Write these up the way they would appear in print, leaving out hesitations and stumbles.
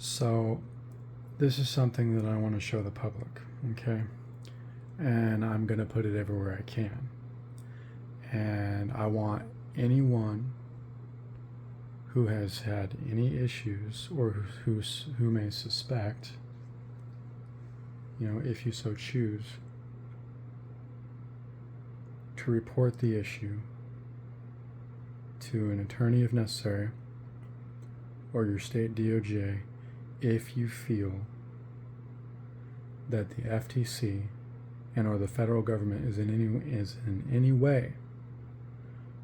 So this is something that I want to show the public, okay? And I'm going to put it everywhere I can. And I want anyone who has had any issues or who may suspect, if you so choose, to report the issue to an attorney if necessary, or your state DOJ if you feel that the FTC and or the federal government is in any way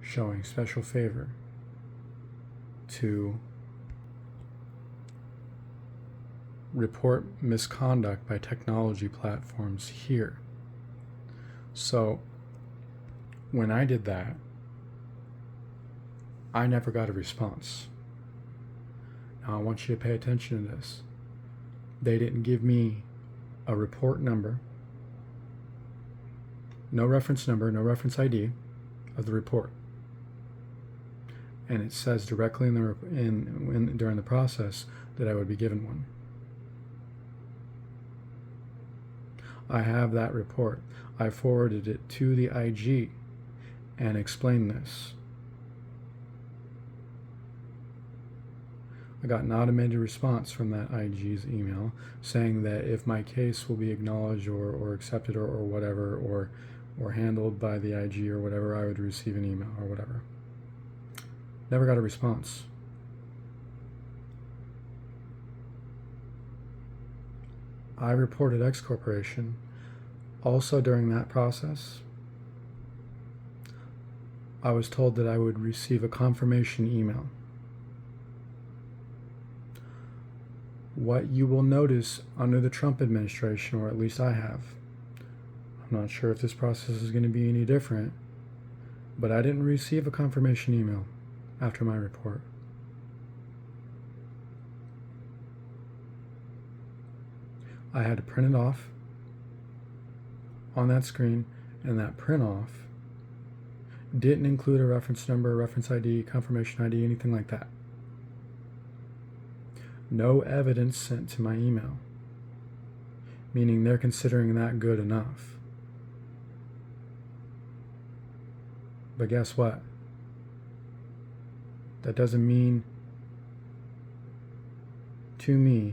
showing special favor to report misconduct by technology platforms here. So when I did that, I never got a response. Now I want you to pay attention to this. They didn't give me a report number, no reference number, no reference ID of the report. And it says directly during the process that I would be given one. I have that report. I forwarded it to the IG and explained this. I got an automated response from that IG's email saying that if my case will be acknowledged or accepted or whatever, or handled by the IG or whatever, I would receive an email or whatever. Never got a response. I reported X Corporation. Also during that process, I was told that I would receive a confirmation email. What you will notice under the Trump administration, or at least I have, I'm not sure if this process is going to be any different, but I didn't receive a confirmation email after my report. I had to print it off on that screen, and that print off didn't include a reference number, reference ID, confirmation ID, anything like that. No evidence sent to my email, meaning they're considering that good enough. But guess what? That doesn't mean to me,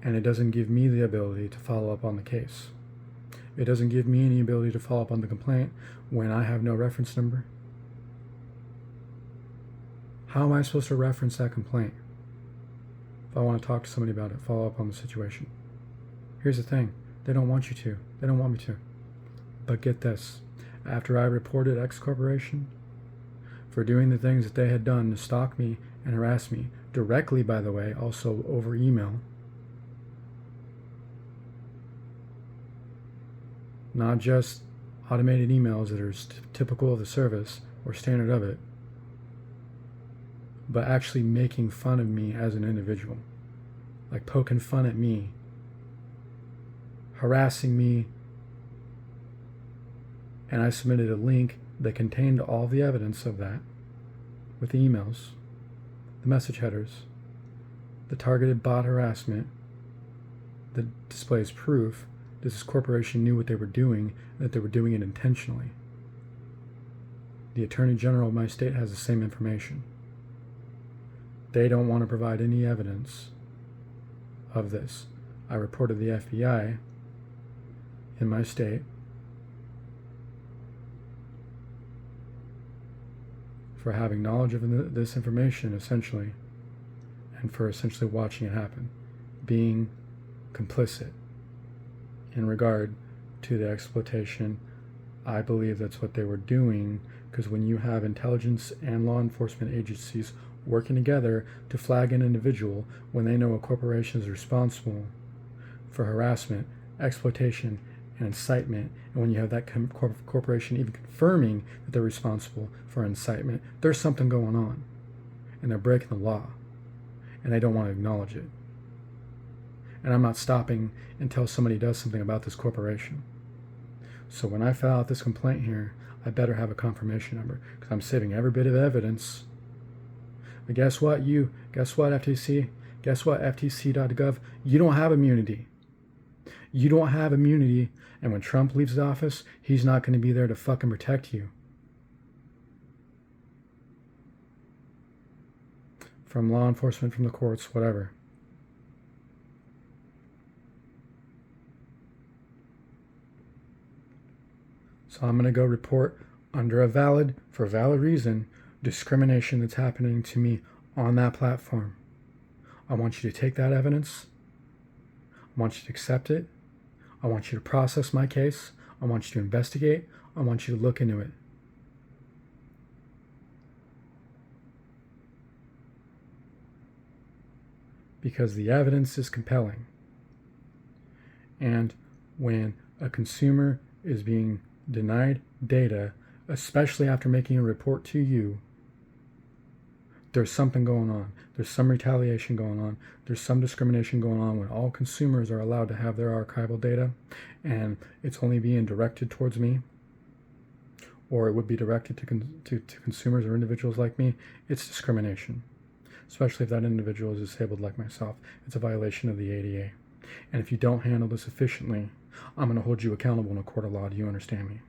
and it doesn't give me the ability to follow up on the case. It doesn't give me any ability to follow up on the complaint when I have no reference number. How am I supposed to reference that complaint if I want to talk to somebody about it, follow up on the situation? Here's the thing. They don't want you to. They don't want me to. But get this. After I reported X Corporation for doing the things that they had done to stalk me and harass me, directly, by the way, also over email, not just automated emails that are typical of the service or standard of it, but actually making fun of me as an individual, like poking fun at me, harassing me, and I submitted a link that contained all the evidence of that with the emails, the message headers, the targeted bot harassment that displays proof that this corporation knew what they were doing and that they were doing it intentionally. The Attorney General of my state has the same information. They don't want to provide any evidence of this. I reported the FBI in my state for having knowledge of this information, essentially, and for essentially watching it happen, being complicit in regard to the exploitation. I believe that's what they were doing, because when you have intelligence and law enforcement agencies working together to flag an individual when they know a corporation is responsible for harassment, exploitation, and incitement, and when you have that corporation even confirming that they're responsible for incitement, there's something going on, and they're breaking the law, and they don't want to acknowledge it. And I'm not stopping until somebody does something about this corporation. So when I fill out this complaint here, I better have a confirmation number, because I'm saving every bit of evidence But guess what, FTC? Guess what, FTC.gov? You don't have immunity. You don't have immunity, and when Trump leaves the office, he's not going to be there to fucking protect you from law enforcement, from the courts, whatever. So I'm going to go report under for valid reason, discrimination that's happening to me on that platform. I want you to take that evidence. I want you to accept it. I want you to process my case. I want you to investigate. I want you to look into it. Because the evidence is compelling. And when a consumer is being denied data, especially after making a report to you, there's something going on. There's some retaliation going on. There's some discrimination going on when all consumers are allowed to have their archival data and it's only being directed towards me, or it would be directed to consumers or individuals like me. It's discrimination, especially if that individual is disabled like myself. It's a violation of the ADA. And if you don't handle this efficiently, I'm going to hold you accountable in a court of law. Do you understand me?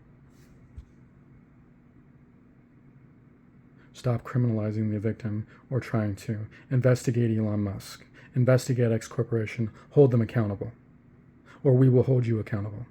Stop criminalizing the victim or trying to. Investigate Elon Musk. Investigate X Corporation. Hold them accountable. Or we will hold you accountable.